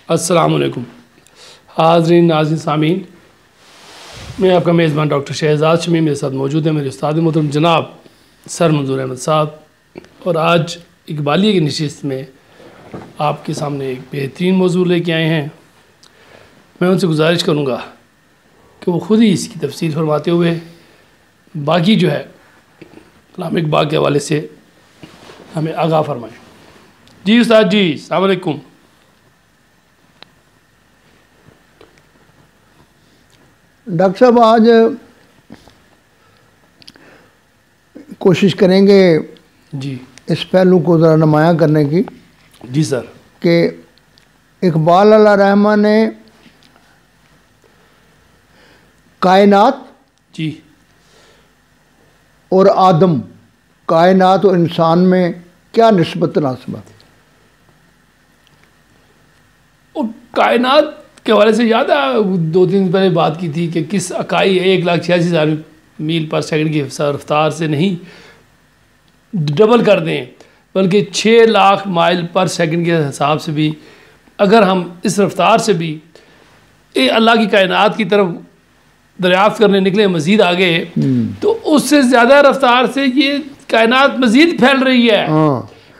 अस्सलाम वालेकुम हाज़रीन नाज़रीन सामीन, मैं आपका मेज़बान डॉक्टर शहजाद शमीम मेरे साथ मौजूद है मेरे उस्ताद मोहतरम जनाब सर मंजूर अहमद साहब। और आज इकबालिया की नशिस्त में आपके सामने एक बेहतरीन मौजूद लेके आए हैं। मैं उनसे गुजारिश करूँगा कि वो ख़ुद ही इसकी तफसील फरमाते हुए बाकी जो है कलाम इकबाल के हवाले से हमें आगाह फरमाएँ। जी उस्ताद जी, अस्सलाम वालेकुम। डॉक्टर साहब, आज कोशिश करेंगे जी इस पहलू को ज़रा नुमायाँ करने की। जी सर। कि इकबाल अल्लाह रहमान ने कायनात जी और आदम, कायनात और इंसान में क्या निस्बत तनासब है? और कायनात के हवाले से याद है 2-3 दिन पहले बात की थी कि किस इकाई 1,86,000 मील पर सेकंड की रफ्तार से नहीं डबल कर दें बल्कि 6 लाख माइल पर सेकंड के हिसाब से भी अगर हम इस रफ्तार से भी अल्लाह की कायनात की तरफ दरियाफ्त करने निकले मज़ीद आगे, तो उससे ज़्यादा रफ्तार से ये कायनात मज़ीद फैल रही है।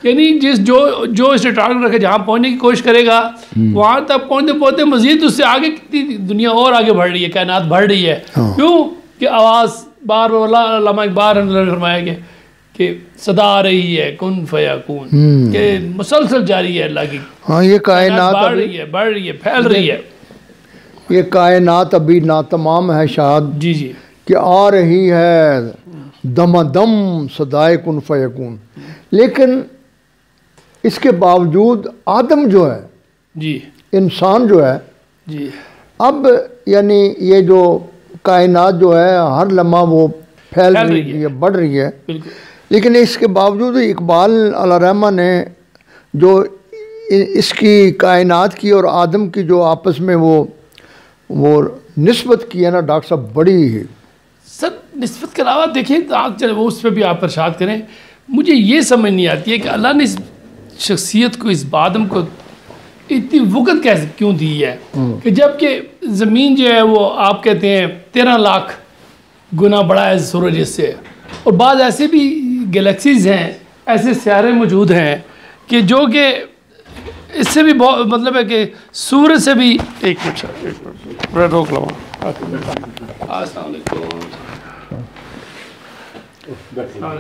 यानी जो इसे टारगेट रखे जहाँ पहुँचने की कोशिश करेगा वहाँ तक पहुँचते पहुँचते मज़ीद उससे आगे कितनी दुनिया और आगे बढ़ रही है, कायनात बढ़ रही है। क्यों कि आवाज़ बार अल्लामा इकबाल ने फरमाया कि सदा आ रही है कुन फयाकून, कि मुसलसल जारी है अल्लाह की। हाँ, ये कायनात बढ़ रही है, फैल रही है। ये कायनात अभी नातमाम है शायद। जी जी। कि आ रही है दमादम सदाए कुन फयकून, लेकिन इसके बावजूद आदम जो है जी, इंसान जो है जी, अब यानी ये जो कायनात जो है हर लम्हा वो फैल रही है, बढ़ रही है। लेकिन इसके बावजूद इकबाल अल्लाह रहमान ने जो इसकी कायनात की और आदम की जो आपस में वो निस्बत की है ना डॉक्टर साहब, बड़ी है सर। निस्बत के अलावा देखिए आप चले वो उस पर भी आप प्रशाद करें, मुझे ये समझ नहीं आती है कि अल्लाह ने इस शख्सियत को, इस आदम को इतनी वक़्त कैसे क्यों दी है कि जबकि ज़मीन जो है वो आप कहते हैं 13 लाख गुना बड़ा है सूरज से, और बाद ऐसे भी गैलेक्सीज़ हैं, ऐसे सियारे मौजूद हैं कि जो कि इससे भी बहुत मतलब है कि सूरज से भी एक मिनट रोक लो।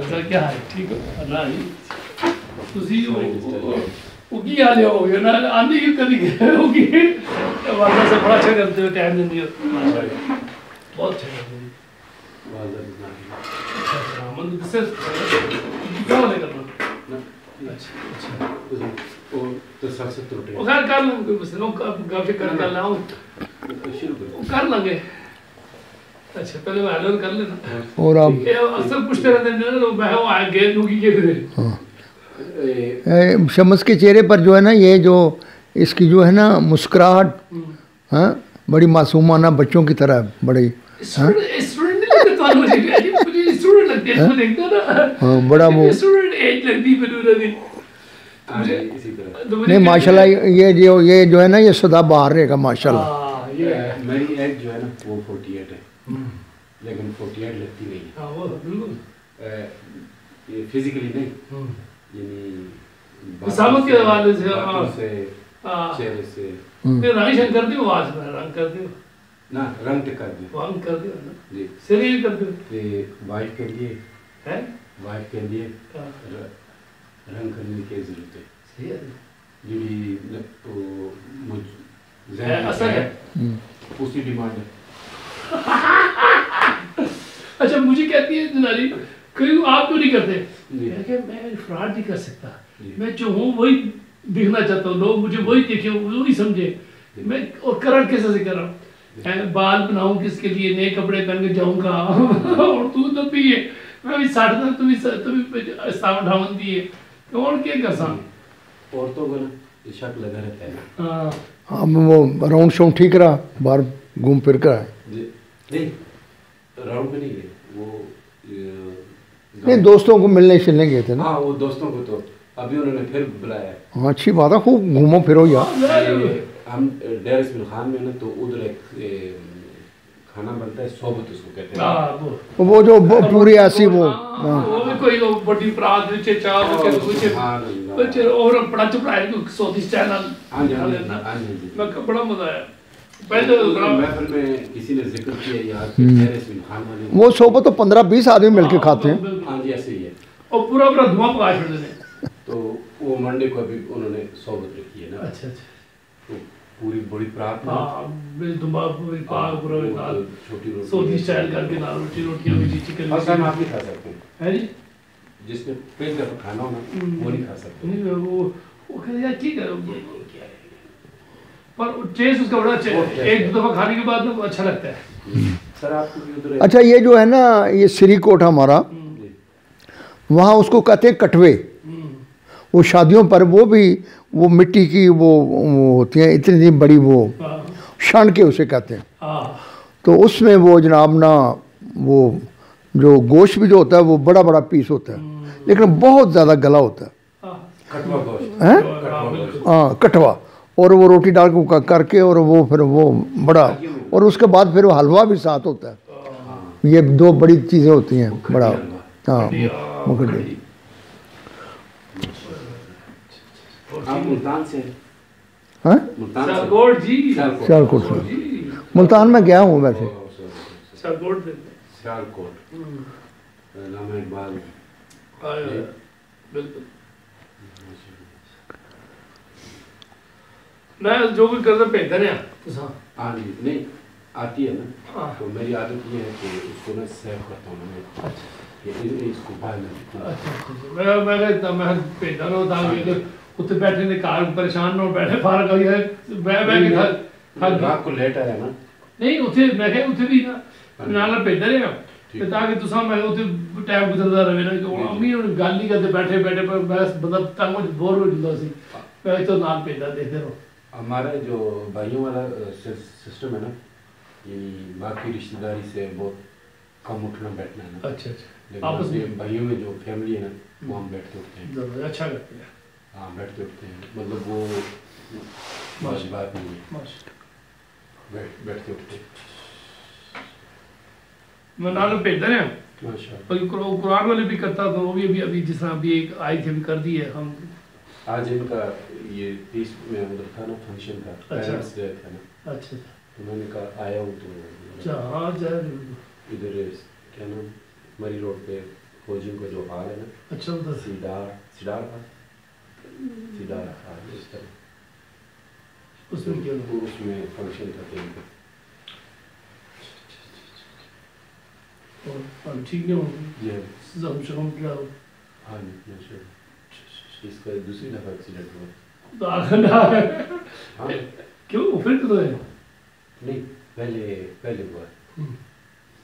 सर क्या है? ठीक है ना जी? ਤੁਸੀਂ ਉਹ ਕੀ ਹਾਲ ਹੋ ਗਿਆ ਨਾ ਆਂਦੀ ਕਿ ਕਦੀ ਹੋਗੀ वादा से बड़ा अच्छा करते हो, टाइम देंगे बहुत अच्छा करते हो वादा मन से क्या वाले करना अच्छा वो तो सबसे टूटे वो खैर कर लूँगा बस लोग काफी कर लाऊं शुरू कर लेंगे। अच्छा पहले वो हेलो कर लेना और आप अक्सर पूछते रहते हैं ना लोग, मैं वो आए गए लोग की के शम्स के चेहरे पर जो है ना ये जो इसकी जो है ना मुस्कुराहट, हाँ बड़ी मासूमाना बच्चों की तरह बड़ी, हाँ बड़ा वो नहीं माशाल्लाह ये जो है ना ये सदा बाहर रहेगा माशाल्लाह। मेरी एज जो है ना वो 48 है, लेकिन 48 लगती नहीं है। हाँ वो बिल्कुल ये फिजिकली नहीं, यानी सामत के हवाले से चेहरे से रंग शंकर दी आवाज में रंग कर दियो ना, रंग कर दियो, रंग कर दियो ना जी, शरीर कर दियो। ये वाइफ के लिए है, वाइफ के लिए रंग करने की जरूरत है। सही है जी, तो मुझ असर है उसी डिमांड है। अच्छा मुझे कहती है जनारी कहीं आप क्यों नहीं करते? मैं फ्रॉड नहीं कर सकता, मैं जो हूँ वही दिखना चाहता हूँ, लोग मुझे वही देखें वही समझे। मैं और करण कैसे से कर रहा हूँ, बाल बनाऊँ किसके लिए, नए कपड़े पहन के जाऊँगा और तू तो भी है मैं भी 60 तक तुम्हें सावन ढावन दिए तो और क्या कर सकता। औरतों को ना शक लगा रहता है ना। हाँ वो राउंड शाउंड ठीक रहा, बाहर घूम फिर कर नहीं राउंड में नहीं है वो नहीं दोस्तों को मिलने चलने गए थे ना। हाँ वो दोस्तों को तो अभी उन्होंने फिर बुलाया। हाँ अच्छी बात है, खूब घूमो फिरो यार। हम डेर इस्माइल खान में ना, तो उधर एक खाना बनता है, सोबत उसको कहते हैं। वो जो पूरी ऐसी वो भी कोई बड़ी परात में चाव के कुछ और बड़ा चपड़ाए को सौदी स्टाइल। हां जी, हां जी, मैं बड़ा मजा आया। पहले बड़ा महफिल में किसी ने जिक्र किया यार कि डेर इस्माइल खान वाले वो सोबत तो 15-20 आदमी मिलके खाते हैं। हां जी, ऐसे ही है। और पूरा पूरा धुआं पका छोड़ देते हैं। तो वो मंडे को अभी उन्होंने सोबत रखी है ना। अच्छा अच्छा। तो पूरी बड़ी परात में दुम्बा पूरी पाग पूरा नाल छोटी रोटी सऊदी स्टाइल करके नाल रोटियां भी चिकन और सब आप नहीं खा सकते है जी। जिसने पहली दफा खाना हो ना वो नहीं खा सकते। नहीं वो कहते यार ठीक है पर टेस्ट उसका बड़ा अच्छा है। एक दो दफा खाने के बाद ना अच्छा लगता है। सर आपको भी उधर अच्छा ये जो है ना ये श्रीकोट हमारा वहाँ उसको कहते हैं कटवे। वो शादियों पर वो भी वो मिट्टी की वो होती हैं इतनी बड़ी वो क्षण के उसे कहते हैं। तो उसमें वो जनाब ना वो जो गोश्त भी जो होता है वो बड़ा बड़ा पीस होता है लेकिन बहुत ज़्यादा गला होता है। कटवा गोश्त हैं हाँ कटवा और वो रोटी डाल के करके और वो फिर वो बड़ा और उसके बाद फिर वो हलवा भी साथ होता है। ये दो बड़ी चीज़ें होती हैं बड़ा हाँ मुखड़ी। आप मुल्तान से हाँ मुल्तान से सियालकोट जी। सियालकोट से मुल्तान में गया हूँ वैसे। सियालकोट सियालकोट नाम इकबाल बिल्कुल। मैं जो भी करदा भेजदा रहा तुसा। हाँ जी नहीं आती है ना। तो मेरी आदत ये है कि उसको ना सेव करता हूँ मैं। कि इसको बाहर ना। मैं भेजदा रहा ताकि उत्ते बैठे ने कार परेशान ना बैठे फारग हो जाए मैं के रात को लेट आया ना। नहीं उत्ते मैं कह उत्ते भी ना नाल भेजदा रहा ते ताकि तुसा मैं उत्ते टाइम गुजरदा रहे ना कि अम्मी हुन गल नहीं करते बैठे बैठे पर बस बंदा तंग हो बोर हो जांदा सी। मैं तो नाल भेजदा देखदे रहो। हमारा जो भाइयों वाला सिस्टम है ना यानी बाकी रिश्तेदारी से बहुत कम उठना बैठना है ना। अच्छा अच्छा। आपस में भाइयों में जो फैमिली है ना वो हम बैठते उठते हैं। अच्छा करते हैं। हाँ बैठते उठते हैं मतलब वो बात नहीं है बैठते उठते। मैं नाल भेजदा रहा माशाल्लाह। कुरान वाले भी करता तो वो भी अभी जिस तरह अभी एक आई थी अभी कर दी है हम। आज इनका ये 30 में उधर था ना फंक्शन था। पेरेंट्स डे था ना। अच्छा तो मैंने कहा आया हूँ तो हाँ जाए इधर क्या नाम मरी रोड पे फौजियों का जो हाल है ना। अच्छा सीडार सीडार था सीडार हाल इस तरह उसमें क्या उसमें फंक्शन था कहीं पे। और ठीक नहीं हो ये शम क्या हो। हाँ माशाल्लाह इसका दूसरी दफा एक्सीडेंट हुआ। हाँ क्यों फिर तो है नहीं पहले हुआ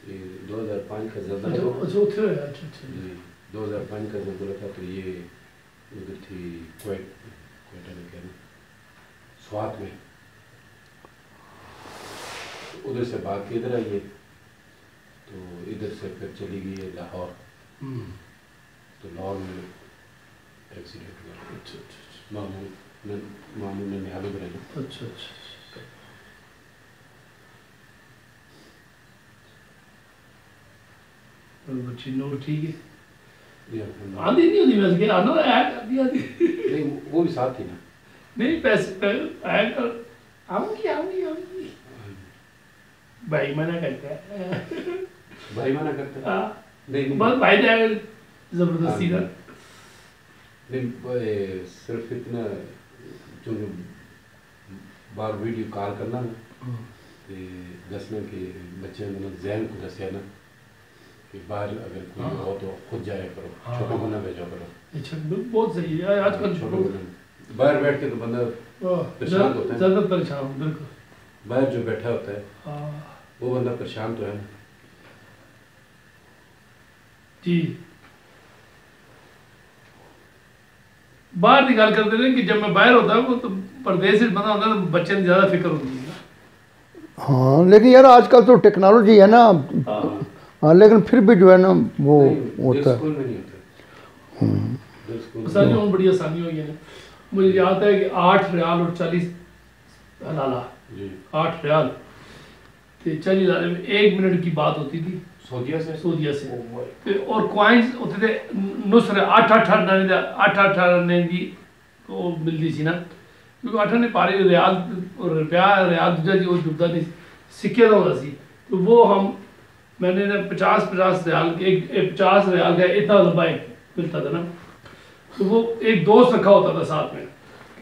ये 2005 का ज़ल्ज़ला। अच्छा उठे है। अच्छा अच्छा 2005 का ज़ल्ज़ला था तो ये उधर थी क्वेटा में क्या ना स्वात में उधर से भाग के इधर आई है तो इधर से फिर चली गई है लाहौर। तो लाहौर में एक्सीडेंट हुआ। अच्छा अच्छा मामू ने निहाल बनाई। अच्छा अच्छा बच्ची नूर ठीक है आधी नहीं होती वैसे कि आना ऐड कर दिया थी। नहीं वो भी साथ थी ना। नहीं पैसे ऐड कर आऊंगी भाई मना करता है। भाई मना करता है। नहीं बस भाई जाए जबरदस्ती ना। नहीं सिर्फ इतना जो बार वीडियो कॉल करना ना दसना कि बच्चे मतलब जहन को दसिया ना कि बाहर अगर कोई हो तो खुद जाया करो छोटों को ना भेजा करो। अच्छा बहुत सही है आजकल छोटों को बाहर बैठ के तो बंदा परेशान होता है। ज़्यादा परेशान बिल्कुल बाहर जो बैठा होता है वो बंदा परेशान तो है ना जी। बाहर की गल करते रहे कि जब मैं बाहर होता हूँ तो परदेश से बंदा होता है तो बच्चे की ज़्यादा फिक्र होती है। हाँ लेकिन यार आजकल तो टेक्नोलॉजी है ना। हाँ लेकिन फिर भी जो है ना वो होता है। आसानी बड़ी आसानी हुई है। मुझे याद है कि 8 रियाल और 40 लाला 8 रियाल ते 40 लाले में 1 मिनट की बात होती थी सऊदीया से ते और कॉइन्स होते थे नुसरे 8 आने दी वो मिलती सी ना क्योंकि 8 ने पारी रियाल और रुपया रियाल दूजा जी वो जुड़ता नहीं सिक्के का होता सी तो वो मैंने ना 50 रियाल के 50 रियाल का इतना लंबा मिलता था ना तो वो एक दोस्त रखा होता था साथ में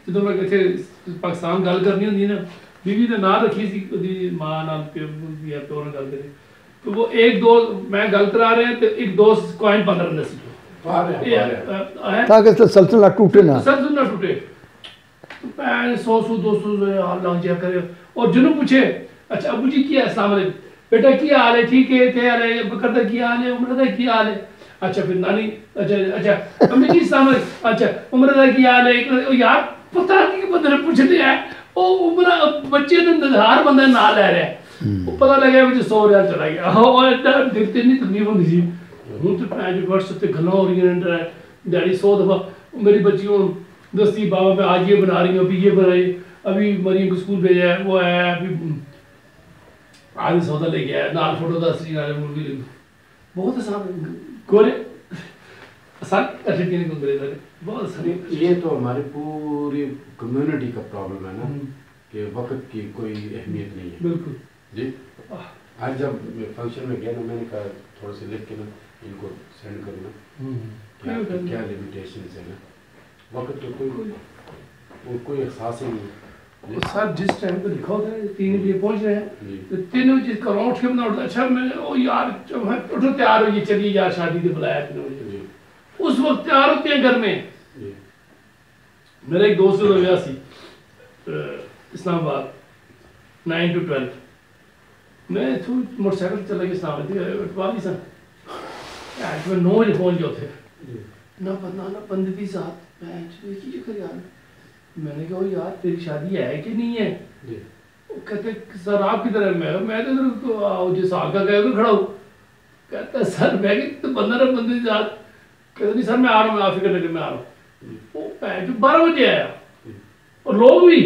जो मैं कितने पाकिस्तान गल करनी होंगी ना बीवी ने ना रखी सी ओदी मां नाल प्यो नाल गल करी तो वो एक दोस्त मैं गल करा रहे हैं तो एक दोस्त कॉइन पांदा रहंदा सी ताकि सल्तनत टूटे ना टूटे तो 100 200 लग जाया करे और जिन्हों पूछे अच्छा अबू जी क्या अस्सलाम वालेकुम बेटा क्या हाल है ठीक है ते हाल है बकर दा क्या हाल है उमर दा क्या हाल है अच्छा फिर नानी अच्छा अम्मी जी अस्सलाम वालेकुम अच्छा उमर दा क्या हाल है यार पता नहीं कि बंदे ने पूछते है ओ उमर बच्चे ने नज़ार बंदा ना ले रहा है वो पता लगा मुझे 100 रियाल चला गया और इतना दिखते नहीं तकलीफ होती थी हूँ तो मैं जो व्हाट्सएप पे गल्लां हो रही हैं डैडी 100 दफ़ा मेरी बच्चियों दस्ती बाबा मैं आज ये बना रही हूँ अभी ये बनाई अभी मरियम को स्कूल भेजा है वो है अभी आदि सौदा ले गया नाल फोटो दस मुर्गी बहुत आसान गोरे आसान अच्छे दिन को गोरे बहुत आसान ये तो हमारी पूरी कम्युनिटी का प्रॉब्लम है ना कि वक्त की कोई अहमियत नहीं है बिल्कुल जी आज जब मैं फंक्शन में गया ना मैंने कहा थोड़ा सा लिख के ना इनको सेंड करना क्या लिमिटेशन है ना वक्त तो कोई एहसास ही नहीं सर जिस टाइम पे लिखा होता है 3 बजे पहुंच रहे हैं तो 3 बजे का उठ के बना उठता अच्छा मैं ओ यार जब है उठो तैयार हो ये चलिए यार शादी के बुलाया 3 बजे उस वक्त तैयार होते हैं घर में मेरा एक दोस्त का ब्याह सी इस्लामाबाद 9 to 12 मैं तो मोटरसाइकिल चला के इस्लामाबाद वाली सन मैं 9 बजे पहुंच गया थे ना बंदे के साथ मैं ये कर यार मैंने कहा यार तेरी शादी है कि नहीं है वो कहते सर आप किधर है मैं तो इधर जिस आगा गया उधर खड़ा हूँ कहता सर मैं तो बंदा बंदे के साथ कहते नहीं सर मैं आ रहा हूँ आप फिक्र नगर में आ रहा हूँ वो जो 12 बजे आया और लोग भी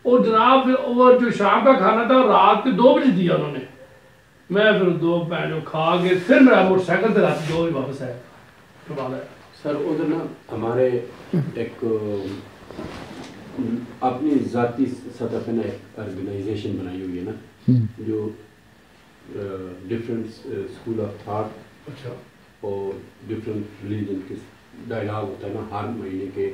और जनाब और जो शाम का खाना था रात के 2 बजे दिया उन्होंने मैं फिर 2 पैंजो खा के फिर मेरा मोटरसाइकिल से रात 2 बजे वापस आया सर उधर ना हमारे एक अपनी ज़ाती सतह पे ना एक ऑर्गेनाइजेशन बनाई हुई है ना जो डिफरेंट स्कूल ऑफ थॉट अच्छा और डिफरेंट रिलीजन के डायलॉग होता है ना हर महीने के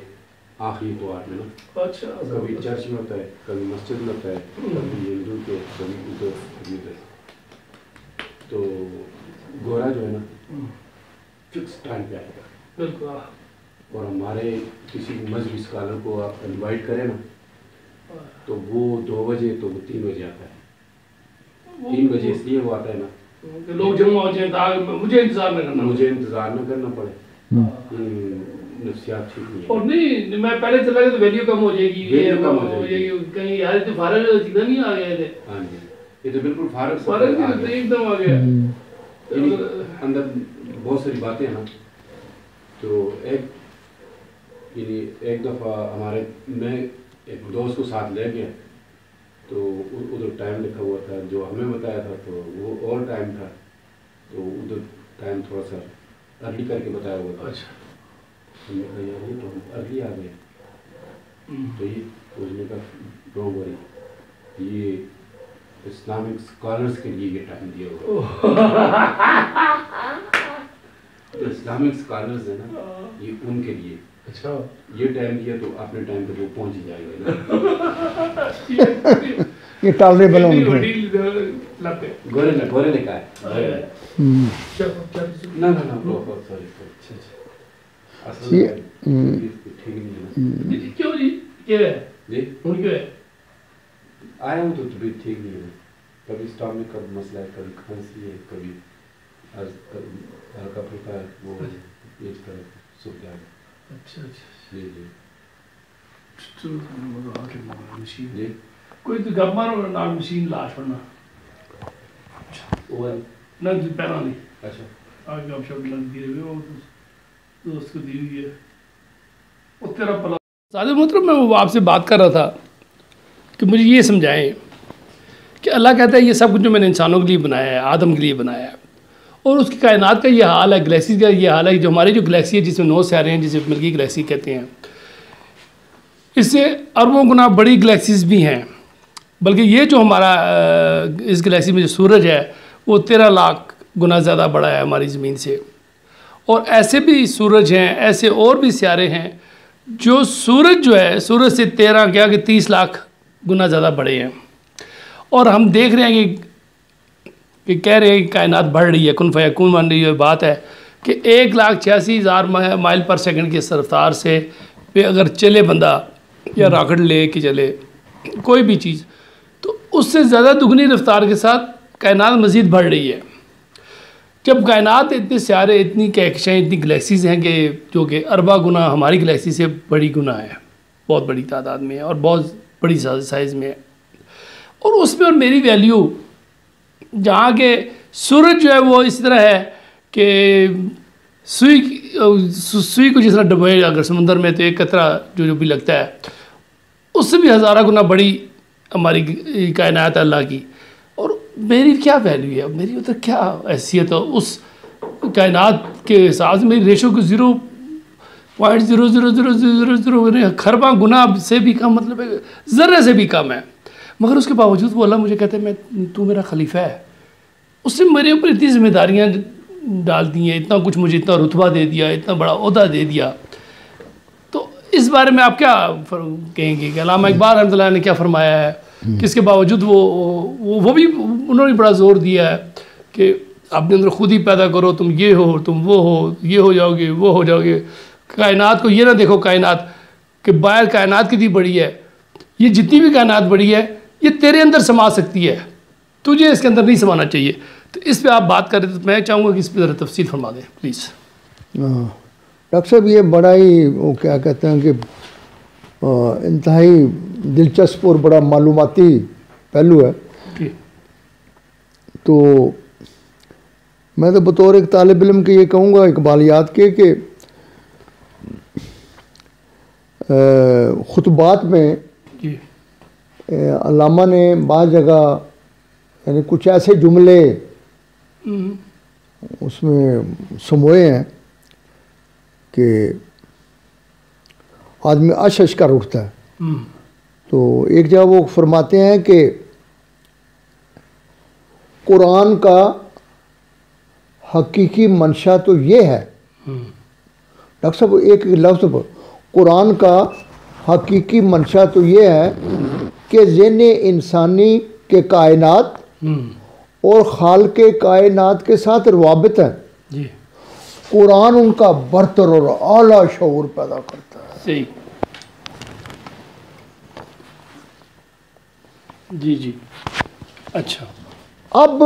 आखिरी इतवार में ना अच्छा कभी चर्च में होता है कभी मस्जिद में होता है कभी हिंदू के कभी उधर कभी उधर तो गोरा जो है ना फिक्स टाइम पे आएगा बिल्कुल और हमारे किसी मजहबी स्कॉलर को आप इनवाइट करें ना तो वो 2 बजे तो वो 3 बजे आता है 3 बजे इसलिए वो आता है ना लोग जमा हो जाए मुझे इंतजार न करना पड़े नफ्सियात ठीक नहीं है और नहीं मैं पहले चला गया तो वैल्यू कम हो जाएगी कहीं यार तो फारग नहीं आ गए थे हाँ जी ये तो बिल्कुल फारग एकदम आ गया अंदर बहुत सारी बातें हैं ना तो एक दफ़ा हमारे मैं एक दोस्त को साथ ले गया तो उधर टाइम लिखा हुआ था जो हमें बताया था तो वो और टाइम था तो उधर टाइम थोड़ा सा अर्ली करके बताया हुआ था अच्छा हमने कहा यार ये तो हम अर्ली आ गए तो ये सोचने का डोंट वरी ये इस्लामिक स्कॉलर्स के लिए ये टाइम दिया हुआ तो इस्लामिक स्कॉलर्स है ना ये उनके लिए अच्छा ये टाइम दिया तो अपने टाइम पे वो पहुंच ही जाएगा ना ये टालरे बलों गोरे ने कहा है ना सॉरी असल में ठीक नहीं है क्यों जी क्या है जी क्यों है आया हूँ तो तबीयत ठीक नहीं है कभी स्टमक का मसला है कभी खांसी है कभी हल्का फुल्का वो ये तरह सूख जाएगा अच्छा अच्छा जी जी तो आके मशीन जी कोई तो गप मारो ना मशीन लाश पड़ना वो ना पैरा नहीं अच्छा आगे आप शब्द लग दिए हुए वो दोस्त को दी हुई है वो तेरा पला सादे मोहतरम मैं वो आपसे बात कर रहा था कि मुझे ये समझाएं कि अल्लाह कहता है ये सब कुछ जो मैंने इंसानों के लिए बनाया है, आदम के लिए बनाया है, और उसकी कायनात का ये हाल है, गैलेक्सी का ये हाल है, जो हमारी जो गैलेक्सी है जिसमें 9 सितारे हैं, जिसे मिल्की गैलेक्सी कहते हैं, इससे अरबों गुना बड़ी गैलेक्सीज भी हैं। बल्कि ये जो हमारा इस गैलेक्सी में जो सूरज है वो 13 लाख गुना ज़्यादा बड़ा है हमारी ज़मीन से। और ऐसे भी सूरज हैं, ऐसे और भी सितारे हैं जो सूरज जो है सूरज से 13 क्या कि 30 लाख गुना ज़्यादा बड़े हैं। और हम देख रहे हैं कि कह रहे हैं कि कायनात बढ़ रही है, कुन फयकून मान रही है। बात है कि 1,86,000 माइल पर सेकंड की रफ्तार से पे अगर चले बंदा या रॉकेट ले के चले कोई भी चीज़, तो उससे ज़्यादा दुगनी रफ्तार के साथ कायनात मज़ीद बढ़ रही है। जब कायनात इतने सारे, इतनी कहकशाएँ, इतनी गैलेक्सीज हैं कि जो कि अरबा गुना हमारी गैलेक्सी से बड़ी गुना है, बहुत बड़ी तादाद में है और बहुत बड़ी साइज़ में है। और उसमें और मेरी वैल्यू जहाँ के सूरज जो है वो इस तरह है कि सुई को जिस तरह डुबोए अगर समुंदर में तो एक कतरा जो भी लगता है, उससे भी हज़ारा गुना बड़ी हमारी कायनात अल्लाह की। और मेरी क्या वैल्यू है, मेरी उधर क्या हैसियत है उस कायनात के हिसाब से। मेरी रेशो को 0.00000 खरबा गुना से भी कम, मतलब ज़र्रे से भी कम है। मगर उसके बावजूद वो अल्लाह मुझे कहते हैं तू मेरा खलीफा है। उसने मेरे ऊपर इतनी जिम्मेदारियाँ डाल दी हैं, इतना कुछ मुझे, इतना रुतबा दे दिया, इतना बड़ा ओहदा दे दिया। तो इस बारे में आप क्या कहेंगे कि अल्लामा इकबाल रहमतुल्लाह ने क्या फरमाया है, किसके बावजूद वो भी उन्होंने बड़ा ज़ोर दिया है कि अपने अंदर खुद ही पैदा करो, तुम ये हो, तुम वो हो, ये हो जाओगे, वो हो जाओगे। कायनात को ये ना देखो कायनात कि बाहर कायनात कितनी बड़ी है, ये जितनी भी कायनात बड़ी है ये तेरे अंदर समा सकती है, तुझे इसके अंदर नहीं समाना चाहिए। तो इस पे आप बात करें तो मैं चाहूँगा कि इस पर ज़रा तफसील फरमा दें प्लीज़। डॉक्टर साहब ये बड़ा ही वो क्या कहते हैं कि इंतहाई दिलचस्प और बड़ा मालूमाती पहलू है। तो मैं तो बतौर एक तालिब इल्म के ये कहूँगा इकबालियात के कि खुतबात में अल्लामा ने बाज़ जगह यानी कुछ ऐसे जुमले उसमें समोए हैं कि आदमी अश कर उठता है। तो एक जगह वो फरमाते हैं कि कुरान का हकीकी मंशा तो ये है, डॉक्टर साहब एक लफ्ज़ पर, कुरान का हकीकी मंशा तो ये है कि ज़हन इंसानी के कायनात और खालिक़े कायनात के साथ रवाबित है। कुरान उनका बरतर और आला शऊर पैदा करता है। सही। जी जी, अच्छा। अब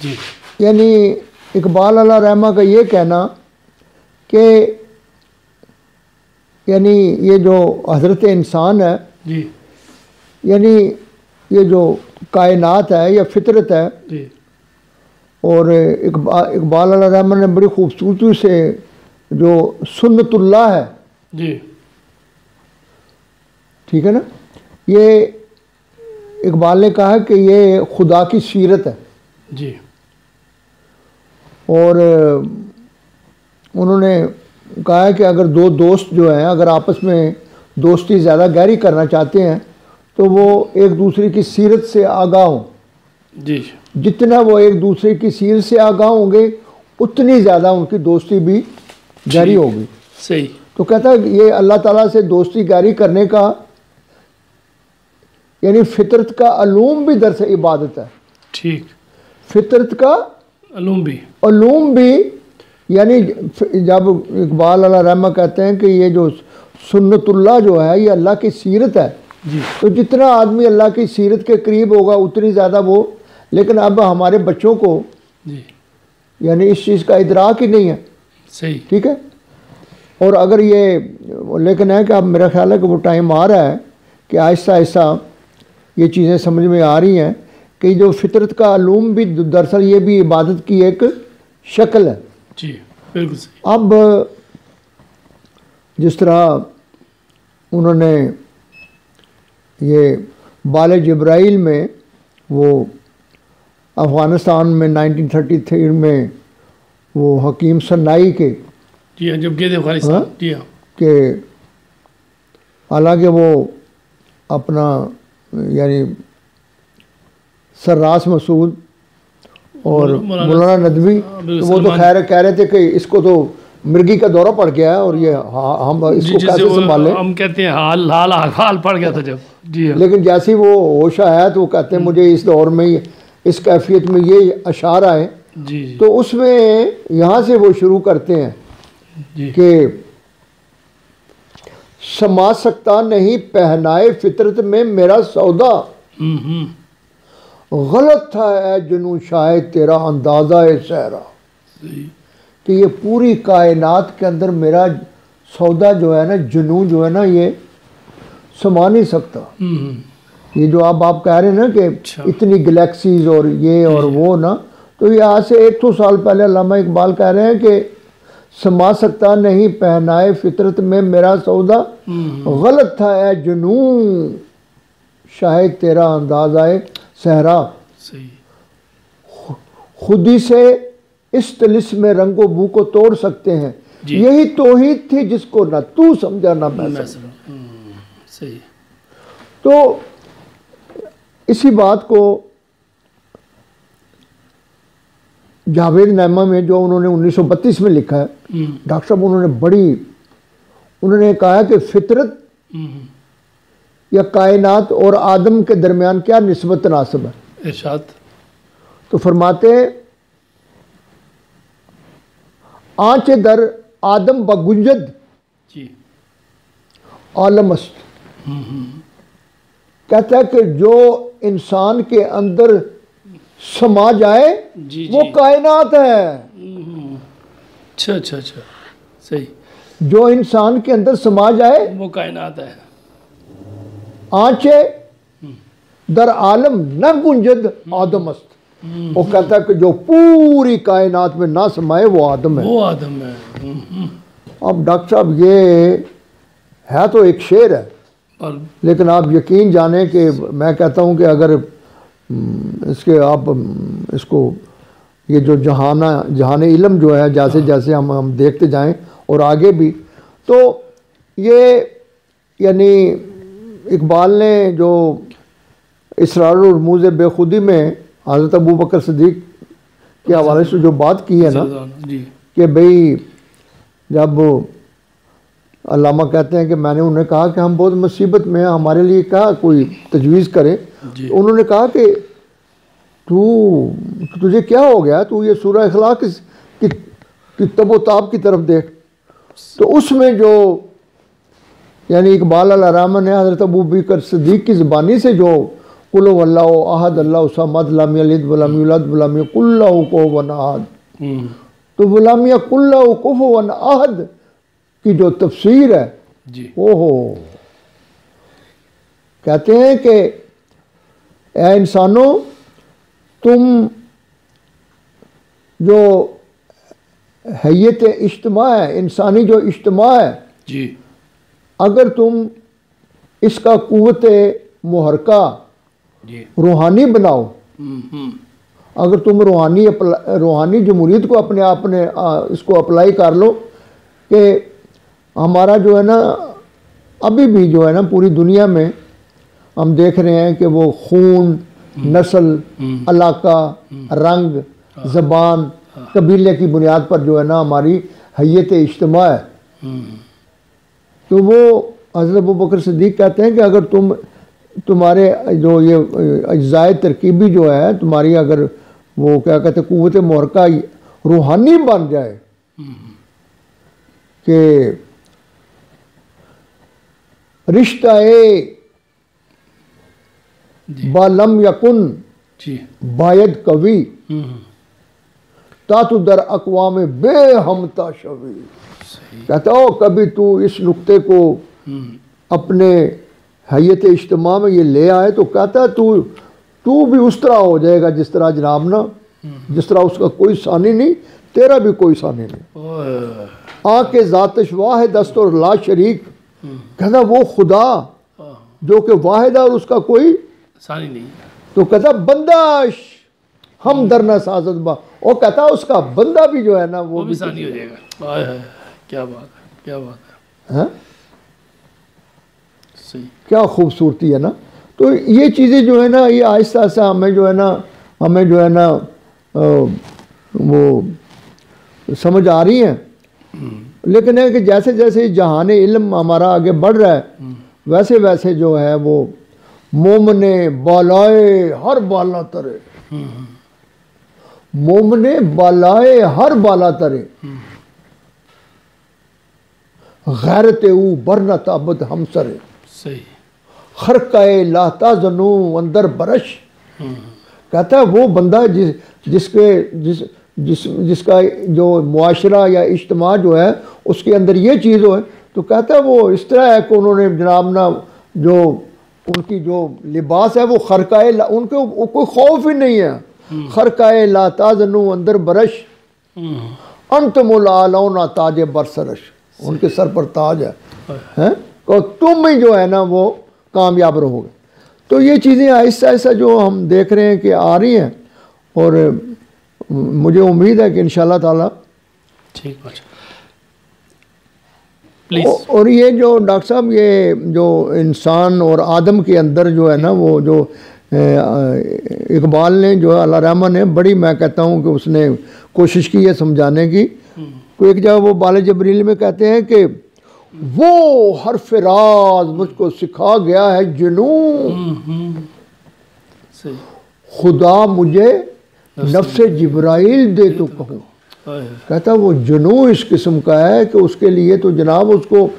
जी यानी इकबाल अल्लाह रहमा का ये कहना कि यानी ये जो हज़रत इंसान है जी, यानी ये जो कायनात है या फितरत है जी, और इकबाल अल्लाह रहमान ने बड़ी खूबसूरती से जो सुन्नतुल्लाह है, जी, ठीक है ना, ये इकबाल ने कहा कि ये खुदा की सीरत है। जी, और उन्होंने कहा कि अगर दो दोस्त जो हैं अगर आपस में दोस्ती ज़्यादा गहरी करना चाहते हैं तो वो एक दूसरे की सीरत से आगाह हों। जी, जितना वो एक दूसरे की सीरत से आगाह होंगे उतनी ज़्यादा उनकी दोस्ती भी गहरी होगी। सही। तो कहता है ये अल्लाह ताला से दोस्ती गहरी करने का यानी फितरत का अलूम भी दरस इबादत है। ठीक। फितरत का अलूम भी यानी जब इकबाल अल्लाह रहमा कहते हैं कि ये जो सुन्नतुल्लाह जो है ये अल्लाह की सीरत है जी, तो जितना आदमी अल्लाह की सीरत के करीब होगा उतनी ज़्यादा वो, लेकिन अब हमारे बच्चों को जी यानी इस चीज़ का इदराक ही नहीं है। सही। ठीक है। और अगर ये लेकिन है कि अब मेरा ख्याल है कि वो टाइम आ रहा है कि आहिस्ता आहिस्ता ये चीज़ें समझ में आ रही हैं कि जो फितरत का अलूम भी दरअसल ये भी इबादत की एक शक्ल है। जी बिल्कुल सही। अब जिस तरह उन्होंने ये बाले जिब्राइल में वो अफ़गानिस्तान में 1933 में वो हकीम सन्नाई के जी हाँ, जब गए थे अफगानिस्तान, जी हाँ, कि हालांकि वो अपना यानी सर्रास मसूद और मौलाना नदवी तो वो तो खैर कह रहे थे कि इसको तो मिर्गी का दौरा पड़ गया है और ये हम इसको कैसे संभालें। हम कहते हैं हाल पड़ गया था जब, जी हाँ। लेकिन जैसे ही वो होश आया तो वो कहते हैं मुझे इस दौर में इस कैफियत में ये अशार आए, जी जी, तो उसमें यहाँ से वो शुरू करते हैं कि समा सकता नहीं पहनाए फितरत में मेरा सौदा, गलत था ऐ जुनू शायद तेरा अंदाज़ा ए सहरा, कि ये पूरी कायनात के अंदर मेरा सौदा जो है ना, जुनू जो है ना, ये समा नहीं सकता। ये जो आप कह रहे हैं ना कि इतनी गैलेक्सीज और ये और वो ना, तो ये आज से 100 साल पहले अल्लामा इकबाल कह रहे हैं कि समा सकता नहीं पहनाए फितरत में मेरा सौदा, गलत था ऐ जुनू शायद तेरा अंदाज़ा ए सहरा, खुदी से इस तिलिस्म रंगो बू को तोड़ सकते हैं, यही तौहीद थी जिसको ना तू समझा ना मैं समझा। सही। तो इसी बात को जावेद नैमा में जो उन्होंने 1932 में लिखा है, डॉक्टर साहब उन्होंने कहा कि फितरत या कायनात और आदम के दरमियान क्या निस्बत तनासब है। इरशाद। तो फरमाते आंचे दर आदम बगुंजद आलमस्त, कहता है कि जो इंसान के अंदर समा जाए वो कायनात है। अच्छा, सही। जो इंसान के अंदर समा जाए वो कायनात है। आंचे दर आलम न गुंजद आदमस्त, वो कहता है कि जो पूरी कायनात में ना समाए वो आदम है, वो आदम है। अब डॉक्टर साहब ये है तो एक शेर है, लेकिन आप यकीन जाने कि मैं कहता हूँ कि अगर इसके आप इसको ये जो जहान इल्म जो है जैसे जैसे हम देखते जाएं और आगे भी, तो ये यानी इकबाल ने जो इसरार और रमूज़ बेखुदी में हज़रत अबू बकर सिद्दीक़ के हवाले से जो बात की है ना, कि भाई जब अल्लामा कहते हैं कि मैंने उन्हें कहा कि हम बहुत मुसीबत में हैं, हमारे लिए क्या कोई तजवीज़ करे, तो उन्होंने कहा कि तुझे क्या हो गया, तू ये सूरह इखलास की तबोताब की तरफ देख। तो उसमें जो यानी इकबाल अल-रहमान ने हज़रत अबू बकर सिद्दीक़ की ज़बानी से जो कुल वल्लाहु अहद अल्लाहु समद लम यलिद वलम यूलद वलम यकुल लहू कुफुवन अहद, तो वलम यकुल लहू कुफुवन अहद की जो तफसीर है, ओहो, कहते हैं कि ऐ इंसानों, तुम जो हैयत इज्तिमा है, इंसानी जो इज्तिमा है, अगर तुम इसका कुव्वत मुहरका रूहानी बनाओ, अगर तुम रूहानी जमहूरियत को अपने आप ने इसको अप्लाई कर लो कि हमारा जो है ना, अभी भी जो है ना पूरी दुनिया में हम देख रहे हैं कि वो खून, नस्ल, इलाका, रंग, ज़बान, कबीले की बुनियाद पर जो है ना हमारी हैयत इज्तिमा है। तो वो हज़रत अबू बकर सिद्दीक़ कहते हैं कि अगर तुम्हारे जो ये अज्जाए तरकीबी जो है तुम्हारी, अगर वो क्या कहते हैं कुव्वत मुहरका रूहानी बन जाए कि रिश्ता बालम यकुन बायद कवि तातु दर अक़वाम बेहमता शवी, कहता हो कभी तू इस नुक्ते को अपने हैयत इज्तिमा में ये ले आए, तो कहता है तू भी उस तरह हो जाएगा जिस तरह जनाब ना, जिस तरह उसका कोई सानी नहीं, तेरा भी कोई सानी नहीं। आके ज़ात वाहिद दस्तुर ला शरीक, कहता वो खुदा जो कि वाहिद है और उसका कोई सानी नहीं है। तो कहता बंदा हम दरना साजद बा, और कहता उसका बंदा भी जो है ना वो भी सानी हो जाएगा। आय हाय, क्या बात है, क्या बात है, हाँ? सही, क्या खूबसूरती है ना। तो ये चीज़ें जो है ना, ये आहिस्ता आहिस्ता हमें जो है ना वो समझ आ रही हैं। लेकिन है कि जैसे जैसे जहान इल्म हमारा आगे बढ़ रहा है, वैसे वैसे जो है वो मोमने बालाए हर बाला तरे, मोमने बालाए हर बाला तरे, गैरते ऊ बरनत अबद हम सरे, सही, खरकाए लाता जनू अंदर बरश। कहता है वो बंदा जिसका जो मुआशरा या इज्तिमा जो है उसके अंदर ये चीज़ हो है, तो कहता है वो इस तरह है कि उन्होंने जनाब ना जो उनकी जो लिबास है वो खरकाए, उनके कोई खौफ ही नहीं है। खरकाए लाता जनू अंदर बरश, अंतमुल आलौना ताज बरसरश, उनके सर पर ताज है तो तुम ही जो है ना वो कामयाब रहोगे। तो ये चीज़ें आहिस्ता आहिस्ता जो हम देख रहे हैं कि आ रही हैं, और मुझे उम्मीद है कि इंशाल्लाह ताला ठीक है। प्लीज़। और ये जो डॉक्टर साहब ये जो इंसान और आदम के अंदर जो है ना वो जो इकबाल ने जो अल्लाह रहमान ने बड़ी, मैं कहता हूँ कि उसने कोशिश की है समझाने की। कोई एक जगह वो बाले जबरील में कहते हैं कि वो हर्फ राज मुझको सिखा गया है जुनून, खुदा मुझे नफ्से जिब्राइल दे तो कहूँ। कहता वो जुनून इस किस्म का है कि उसके लिए तो जनाब उसको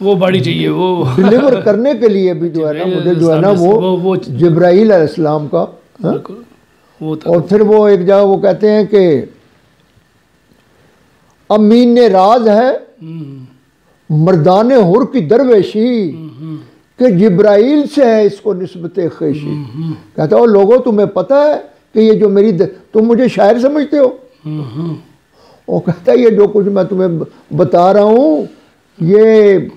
वो बॉडी चाहिए, वो डिलीवर करने के लिए भी जो है ना मुझे जो है ना वो जिब्राइल अलैहिस्सलाम का वो और फिर वो एक जगह वो कहते हैं कि अमीन ने राज है मर्दाने हुर की दरवेशी कि जिब्राइल से है इसको निस्बत ख़ेशी। कहता हो लोगों तुम्हें पता है कि ये जो मेरी तुम मुझे शायर समझते हो। वो कहता है ये जो कुछ मैं तुम्हें बता रहा हूँ ये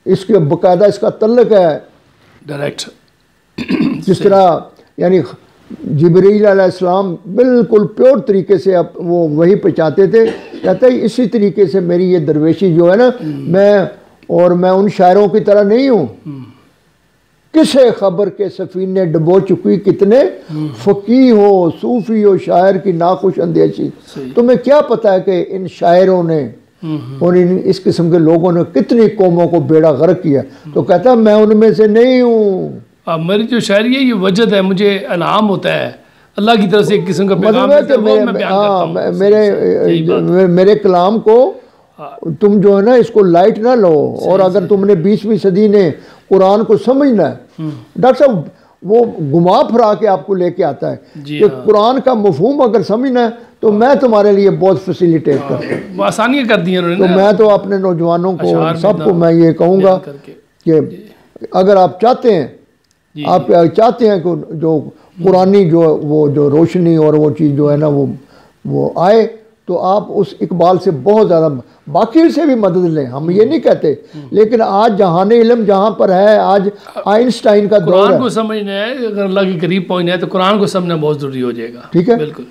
इसके बकायदा इसका तल्लक है डायरेक्ट, जिस तरह यानी जिब्रील अलैहिस्सलाम बिल्कुल प्योर तरीके से अब वो वही पहुँचाते थे। कहता है इसी तरीके से मेरी ये दरवेशी जो है ना मैं उन शायरों की तरह नहीं हूँ। किसे खबर के सफीने डबो चुकी कितने फकी हो सूफी हो शायर की नाखुश अंदेशी। तुम्हें क्या पता है कि इन शायरों ने और इस किस्म के लोगों ने कितनी कौमों को बेड़ा गर्क किया। तो कहता मैं उनमें से नहीं हूँ। मेरी जो शायरी है ये वजद है, मुझे इनाम होता है अल्लाह की तरफ से एक किस्म का पैगाम है, वो मैं बयान करता हूं। मेरे कलाम को तुम जो है ना इसको लाइट ना लो, और अगर तुमने 20वीं सदी ने कुरान को समझना है, डॉक्टर साहब वो घुमा फिरा के आपको लेके आता है कि कुरान का मफहूम अगर समझना है तो मैं तुम्हारे लिए बहुत फैसिलिटेट करता हूँ, आसानियाँ कर दी उन्होंने। तो मैं तो अपने नौजवानों को सबको मैं ये कहूँगा कि अगर आप चाहते हैं कि जो कुरानी जो रोशनी और वो चीज़ जो है ना वो आए, तो आप उस इकबाल से बहुत ज़्यादा बाकी से भी मदद लें, हम ये नहीं कहते। लेकिन आज जहान इल्म जहाँ पर है, आज आइंस्टाइन का दौर है। कुरान को समझना है, अगर अल्लाह के करीब पहुँचना है तो कुरान को समझना बहुत ज़रूरी हो जाएगा। ठीक है, बिल्कुल।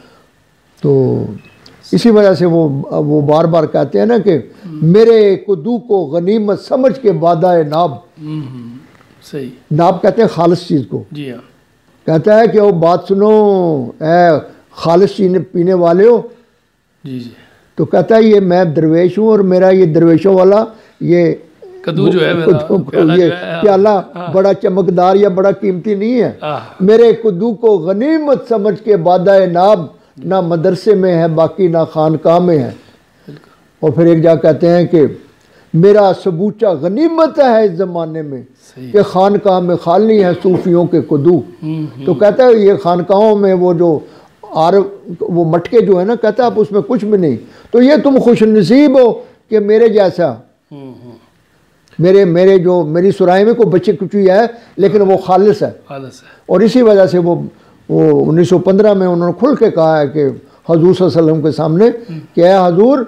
तो इसी वजह से वो बार बार कहते हैं ना कि मेरे कुदू को गनीमत समझ के बादाए नाब। सही, नाब कहते हैं खालिस चीज़ को। जी हाँ। कहता है कि वो बात सुनो ए खालिस चीज़ पीने वाले हो। जी जी। तो कहता है ये मैं दरवेश हूँ और मेरा ये दरवेशों वाला ये कद्दू जो है मेरा ये प्याला बड़ा चमकदार या बड़ा कीमती नहीं है। मेरे कद्दू को गनीमत समझ के बादाए नाब, ना मदरसे में है बाकी ना खानकाह में है। और फिर एक जगह कहते हैं कि मेरा सबूचा गनीमत है इस ज़माने में कि खानकाह में खाली है सूफियों के कद्दू। तो कहता है ये खानकाहों में वो जो वो मटके जो है ना, कहता है आप उसमें कुछ भी नहीं। तो ये तुम खुश नसीब हो कि मेरे जैसा मेरे जो मेरी सुराही में कोई बच्चे कुछ ही है लेकिन वो खालिस है। और इसी वजह से वो 1915 में उन्होंने खुल के कहा है कि हजूर सल्लल्लाहु अलैहि वसल्लम के सामने कि हजूर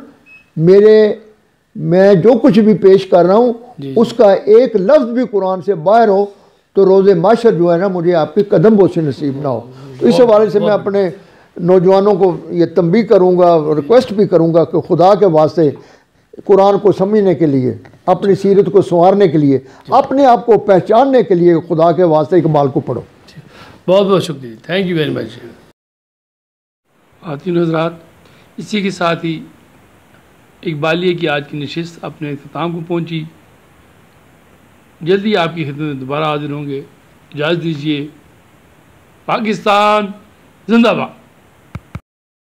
मैं जो कुछ भी पेश कर रहा हूँ उसका एक लफ्ज़ भी कुरान से बाहर हो तो रोज़े माशर जो है ना मुझे आपके कदम बोसे नसीब ना हो। तो इस हवाले से मैं अपने नौजवानों को ये तंबीह करूँगा, रिक्वेस्ट भी करूँगा कि खुदा के वास्ते कुरान को समझने के लिए, अपनी सीरत को संवारने के लिए, अपने आप को पहचानने के लिए खुदा के वास्ते इकबाल को पढ़ो। बहुत बहुत शुक्रिया, थैंक यू वेरी मच। खातिन हज़रात, इसी के साथ ही इकबालिया की आज की नशिस्त अपने इख्तिताम को पहुंची। जल्दी आपकी खिदमत में दोबारा हाजिर होंगे। इजाज़त दीजिए। पाकिस्तान जिंदाबाद।